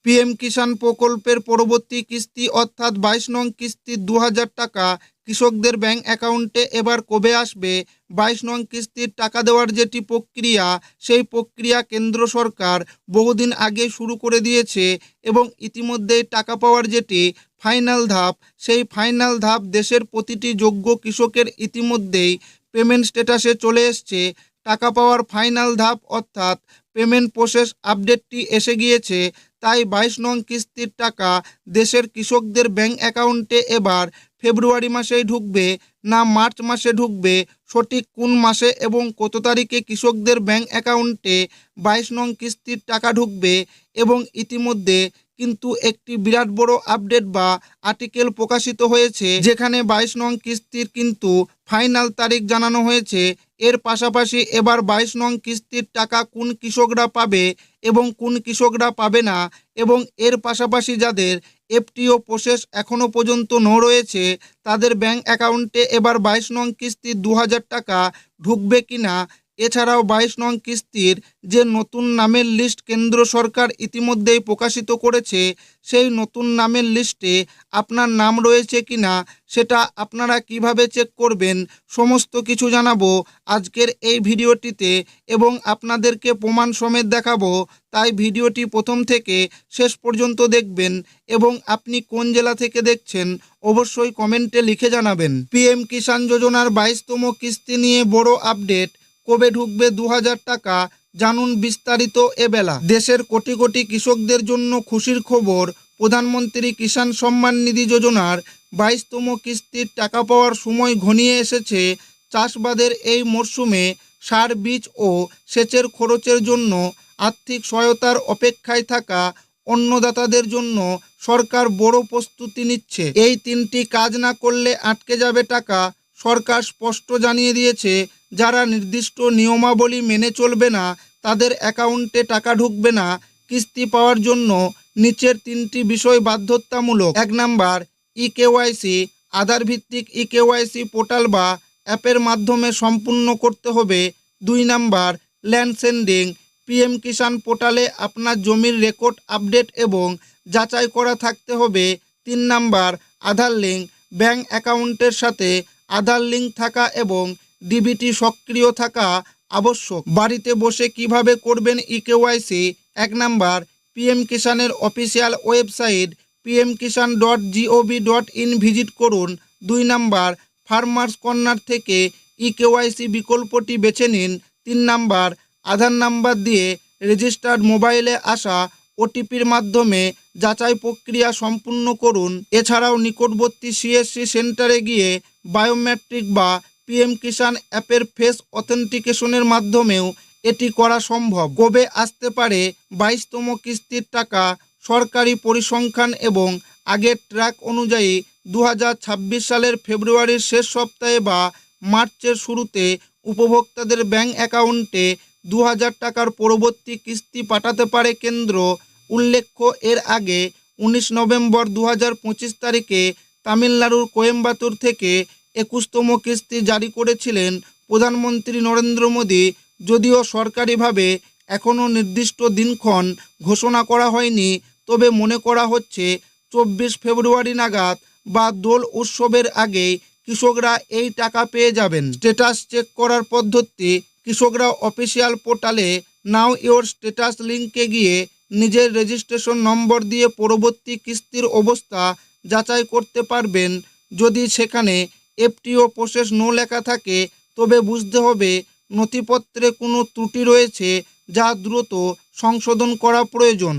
PM কিষাণ প্রকল্পের পরবর্তী কিস্তি অর্থাৎ 22 নং কিস্তির 2000 টাকা কৃষকদের ব্যাংক অ্যাকাউন্টে এবার কবে আসবে? 22 নং কিস্তির টাকা দেওয়ার যেটি প্রক্রিয়া, সেই প্রক্রিয়া কেন্দ্র সরকার বহুদিন আগে শুরু করে দিয়েছে এবং ইতিমধ্যেই টাকা পাওয়ার যেটি ফাইনাল ধাপ, সেই ফাইনাল ধাপ দেশের প্রতিটি যোগ্য কৃষকের ইতিমধ্যেই পেমেন্ট স্ট্যাটাসে চলে এসছে। টাকা পাওয়ার ফাইনাল ধাপ অর্থাৎ পেমেন্ট প্রসেস আপডেটটি এসে গিয়েছে। তাই 22 নং কিস্তির টাকা দেশের কৃষকদের ব্যাংক অ্যাকাউন্টে এবার ফেব্রুয়ারি মাসেই ঢুকবে না মার্চ মাসে ঢুকবে, সঠিক কোন মাসে এবং কত তারিখে কৃষকদের ব্যাংক অ্যাকাউন্টে 22 নং কিস্তির টাকা ঢুকবে এবং ইতিমধ্যে কিন্তু একটি বিরাট বড় আপডেট বা আর্টিকেল প্রকাশিত হয়েছে, যেখানে 22 নং কিস্তির কিন্তু ফাইনাল তারিখ জানানো হয়েছে। এর পাশাপাশি এবার 22 নং কিস্তির টাকা কোন কৃষকরা পাবে এবং কোন কৃষকরা পাবে না, এবং এর পাশাপাশি যাদের এফটিও প্রসেস এখনও পর্যন্ত রয়েছে তাদের ব্যাংক অ্যাকাউন্টে এবার 22 নং কিস্তির 2000 টাকা ঢুকবে কিনা। এছাড়াও 22 নং কিস্তির যে নতুন নামের লিস্ট কেন্দ্র সরকার ইতিমধ্যেই প্রকাশিত করেছে, সেই নতুন নামের লিস্টে আপনার নাম রয়েছে কিনা সেটা আপনারা কিভাবে চেক করবেন, সমস্ত কিছু জানাবো আজকের এই ভিডিওটিতে এবং আপনাদেরকে প্রমাণ সমেত দেখাবো। তাই ভিডিওটি প্রথম থেকে শেষ পর্যন্ত দেখবেন এবং আপনি কোন জেলা থেকে দেখছেন অবশ্যই কমেন্টে লিখে জানাবেন। পিএম কিষাণ যোজনার 22তম কিস্তি নিয়ে বড় আপডেট, কবে ঢুকবে 2000 টাকা জানুন বিস্তারিত এবেলা। দেশের কোটি কোটি কৃষকদের জন্য খুশির খবর, প্রধানমন্ত্রী কিষাণ সম্মান নিধি যোজনার 22তম কিস্তির টাকা পাওয়ার সময় ঘনিয়ে এসেছে। চাষবাদের এই মরশুমে সার, বীজ ও সেচের খরচের জন্য আর্থিক সহায়তার অপেক্ষায় থাকা অন্নদাতাদের জন্য সরকার বড় প্রস্তুতি নিচ্ছে। এই তিনটি কাজ না করলে আটকে যাবে টাকা। সরকার স্পষ্ট জানিয়ে দিয়েছে, যারা নির্দিষ্ট নিয়মাবলী মেনে চলবে না তাদের অ্যাকাউন্টে টাকা ঢুকবে না। কিস্তি পাওয়ার জন্য নিচের তিনটি বিষয় বাধ্যতামূলক। 1 নাম্বার, ইকেওয়াইসি, আধার ভিত্তিক ইকেওয়াইসি পোর্টাল বা অ্যাপের মাধ্যমে সম্পূর্ণ করতে হবে। 2 নাম্বার, ল্যান্ড সেন্ডিং, পিএম কিষাণ পোর্টালে আপনার জমির রেকর্ড আপডেট এবং যাচাই করা থাকতে হবে। 3 নাম্বার, আধার লিঙ্ক, ব্যাংক অ্যাকাউন্টের সাথে আধার লিঙ্ক থাকা এবং ডিবিটি সক্রিয় থাকা আবশ্যক। বাড়িতে বসে কিভাবে করবেন ইকেওয়াইসি? 1 নাম্বার, পিএম কিষাণের অফিসিয়াল ওয়েবসাইট pmkishan.gov.in ভিজিট করুন। 2 নাম্বার, ফার্মার্স কর্নার থেকে ইকেওয়াইসি বিকল্পটি বেছে নিন। 3 নাম্বার, আধার নাম্বার দিয়ে রেজিস্টার্ড মোবাইলে আসা ওটিপির মাধ্যমে যাচাই প্রক্রিয়া সম্পূর্ণ করুন। এছাড়াও নিকটবর্তী সিএসসি সেন্টারে গিয়ে বায়োমেট্রিক বা পিএম কিষাণ অ্যাপের ফেস অথেন্টিকেশনের মাধ্যমেও এটি করা সম্ভব। কবে আসতে পারে 22তম কিস্তির টাকা? সরকারি পরিসংখ্যান এবং আগের ট্র্যাক অনুযায়ী 2026 সালের ফেব্রুয়ারির শেষ সপ্তাহে বা মার্চের শুরুতে উপভোক্তাদের ব্যাংক অ্যাকাউন্টে 2000 টাকার পরবর্তী কিস্তি পাঠাতে পারে কেন্দ্র। উল্লেখ্য, এর আগে 19 নভেম্বর 2025 তারিখে তামিলনাড়ুর কোয়েম্বাটুর থেকে 21তম কিস্তি জারি করেছিলেন প্রধানমন্ত্রী নরেন্দ্র মোদী। যদিও সরকারিভাবে এখনও নির্দিষ্ট দিনক্ষণ ঘোষণা করা হয়নি, তবে মনে করা হচ্ছে 24 ফেব্রুয়ারি নাগাদ বা দোল উৎসবের আগেই কৃষকরা এই টাকা পেয়ে যাবেন। স্ট্যাটাস চেক করার পদ্ধতি, কৃষকরা অফিসিয়াল পোর্টালে নাও ইওর স্ট্যাটাস লিঙ্কে গিয়ে নিজের রেজিস্ট্রেশন নম্বর দিয়ে পরবর্তী কিস্তির অবস্থা যাচাই করতে পারবেন। যদি সেখানে এফটিও প্রসেস নো লেখা থাকে তবে বুঝতে হবে নথিপত্রে কোনো ত্রুটি রয়েছে যা দ্রুত সংশোধন করা প্রয়োজন।